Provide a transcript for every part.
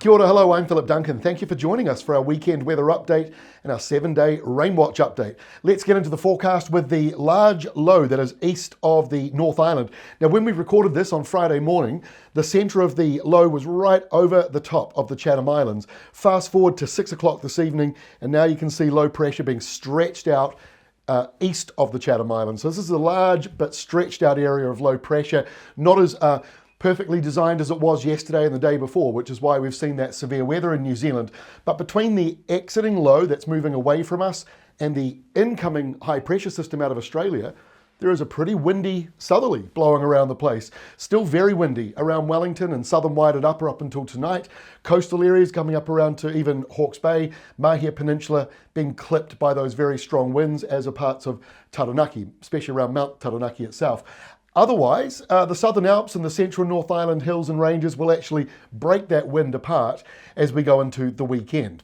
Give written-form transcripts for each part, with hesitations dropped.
Kia ora, hello, I'm Philip Duncan. Thank you for joining us for our weekend weather update and our 7-day rain watch update. Let's get into the forecast with the large low that is east of the North Island. Now, when we recorded this on Friday morning, the centre of the low was right over the top of the Chatham Islands. Fast forward to 6 o'clock this evening, and now you can see low pressure being stretched out east of the Chatham Islands. So this is a large but stretched out area of low pressure, not as perfectly designed as it was yesterday and the day before, which is why we've seen that severe weather in New Zealand. But between the exiting low that's moving away from us and the incoming high pressure system out of Australia, there is a pretty windy southerly blowing around the place. Still very windy around Wellington and southern Waited Upper up until tonight. Coastal areas coming up around to even Hawke's Bay, Mahia Peninsula being clipped by those very strong winds, as are parts of Taranaki, especially around Mount Taranaki itself. Otherwise, the Southern Alps and the central North Island hills and ranges will actually break that wind apart as we go into the weekend.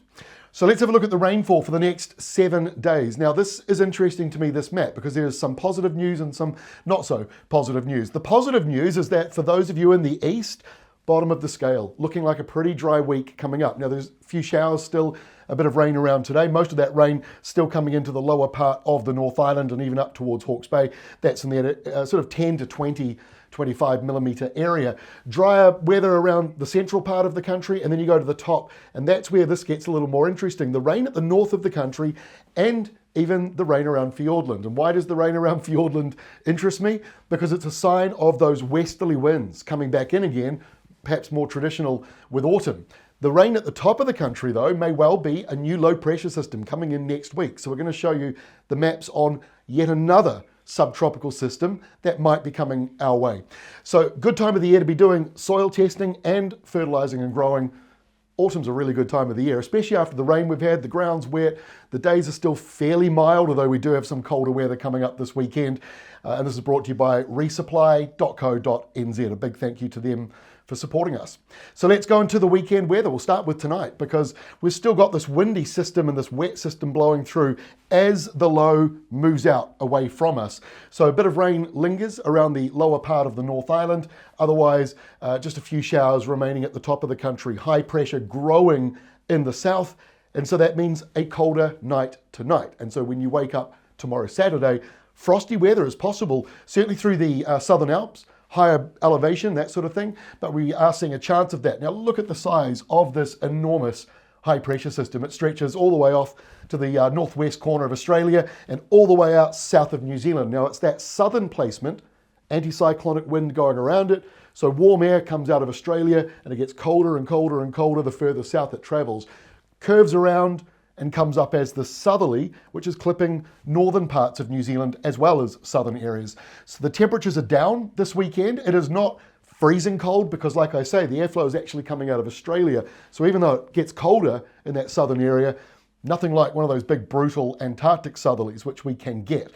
So let's have a look at the rainfall for the next 7 days. Now, this is interesting to me, this map, because there is some positive news and some not so positive news. The positive news is that for those of you in the east, bottom of the scale, looking like a pretty dry week coming up. Now, there's a few showers still, a bit of rain around today. Most of that rain still coming into the lower part of the North Island and even up towards Hawke's Bay. That's in the sort of 10 to 20, 25 millimetre area. Drier weather around the central part of the country, and then you go to the top, and that's where this gets a little more interesting. The rain at the north of the country and even the rain around Fiordland. And why does the rain around Fiordland interest me? Because it's a sign of those westerly winds coming back in again, perhaps more traditional with autumn. The rain at the top of the country, though, may well be a new low pressure system coming in next week. So we're going to show you the maps on yet another subtropical system that might be coming our way. So good time of the year to be doing soil testing and fertilizing and growing. Autumn's a really good time of the year, especially after the rain we've had. The ground's wet, the days are still fairly mild, although we do have some colder weather coming up this weekend. And this is brought to you by resupply.co.nz. A big thank you to them for supporting us. So let's go into the weekend weather. We'll start with tonight because we've still got this windy system and this wet system blowing through as the low moves out away from us. So a bit of rain lingers around the lower part of the North Island. Otherwise, just a few showers remaining at the top of the country. High pressure growing in the south. And so that means a colder night tonight. And so when you wake up tomorrow, Saturday, frosty weather is possible, certainly through the Southern Alps, higher elevation, that sort of thing, but we are seeing a chance of that. Now look at the size of this enormous high pressure system. It stretches all the way off to the northwest corner of Australia and all the way out south of New Zealand. Now it's that southern placement, anticyclonic wind going around it, so warm air comes out of Australia and it gets colder and colder and colder the further south it travels. Curves around and comes up as the southerly, which is clipping northern parts of New Zealand as well as southern areas. So the temperatures are down this weekend. It is not freezing cold because, like I say, the airflow is actually coming out of Australia. So even though it gets colder in that southern area, nothing like one of those big brutal Antarctic southerlies, which we can get.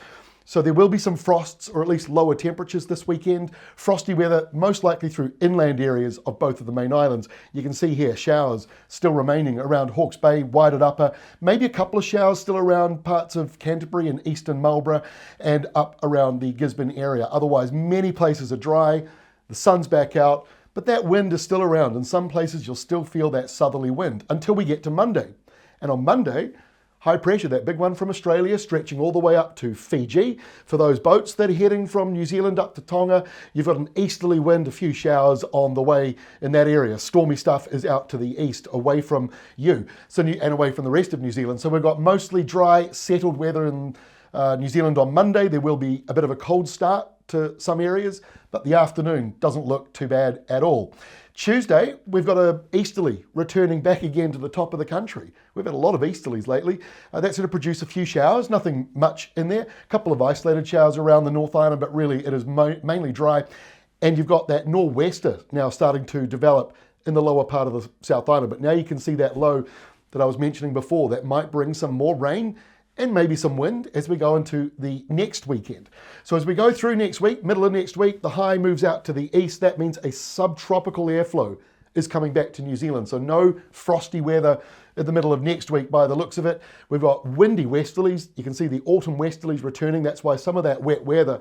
So there will be some frosts or at least lower temperatures this weekend. Frosty weather, most likely through inland areas of both of the main islands. You can see here showers still remaining around Hawke's Bay, Waited Upper, maybe a couple of showers still around parts of Canterbury and eastern Marlborough and up around the Gisborne area. Otherwise, many places are dry, the sun's back out, but that wind is still around. In some places, you'll still feel that southerly wind until we get to Monday. And on Monday, high pressure, that big one from Australia, stretching all the way up to Fiji. For those boats that are heading from New Zealand up to Tonga, you've got an easterly wind, a few showers on the way in that area. Stormy stuff is out to the east, away from you, and away from the rest of New Zealand. So we've got mostly dry, settled weather in New Zealand on Monday. There will be a bit of a cold start to some areas, but the afternoon doesn't look too bad at all. Tuesday, we've got a easterly returning back again to the top of the country. We've had a lot of easterlies lately. That's going to produce a few showers, nothing much in there. A couple of isolated showers around the North Island, but really it is mainly dry. And you've got that nor'wester now starting to develop in the lower part of the South Island. But now you can see that low that I was mentioning before. That might bring some more rain and maybe some wind as we go into the next weekend. So as we go through next week, middle of next week, the high moves out to the east. That means a subtropical airflow is coming back to New Zealand. So no frosty weather in the middle of next week by the looks of it. We've got windy westerlies. You can see the autumn westerlies returning. That's why some of that wet weather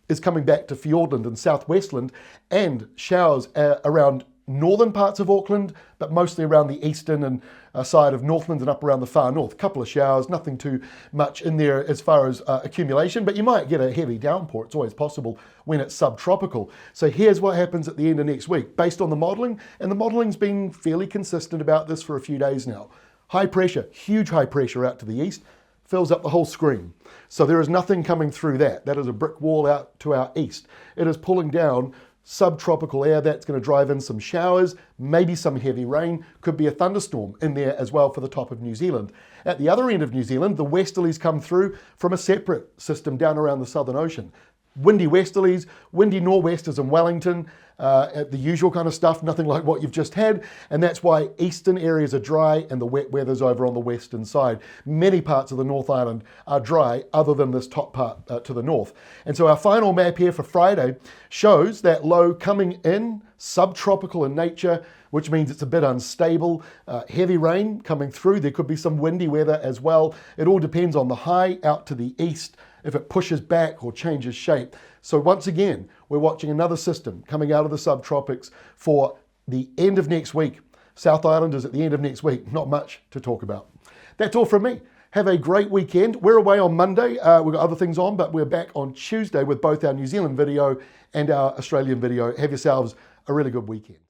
is coming back to Fiordland and South Westland, and showers around northern parts of Auckland, but mostly around the eastern and side of Northland and up around the far north. A couple of showers, nothing too much in there as far as accumulation, but you might get a heavy downpour. It's always possible when it's subtropical. So here's what happens at the end of next week, based on the modelling, and the modelling's been fairly consistent about this for a few days now. High pressure, huge high pressure out to the east, fills up the whole screen. So there is nothing coming through that. That is a brick wall out to our east. It is pulling down subtropical air. That's going to drive in some showers, maybe some heavy rain, could be a thunderstorm in there as well for the top of New Zealand. At the other end of New Zealand, the westerlies come through from a separate system down around the Southern Ocean. Windy westerlies, windy nor'westers in Wellington, the usual kind of stuff, nothing like what you've just had, and that's why eastern areas are dry and the wet weather's over on the western side. Many parts of the North Island are dry other than this top part to the north. And so our final map here for Friday shows that low coming in, subtropical in nature, which means it's a bit unstable, heavy rain coming through. There could be some windy weather as well. It all depends on the high out to the east, if it pushes back or changes shape. So once again, we're watching another system coming out of the subtropics for the end of next week. South Island is at the end of next week. Not much to talk about. That's all from me. Have a great weekend. We're away on Monday. We've got other things on, but we're back on Tuesday with both our New Zealand video and our Australian video. Have yourselves a really good weekend.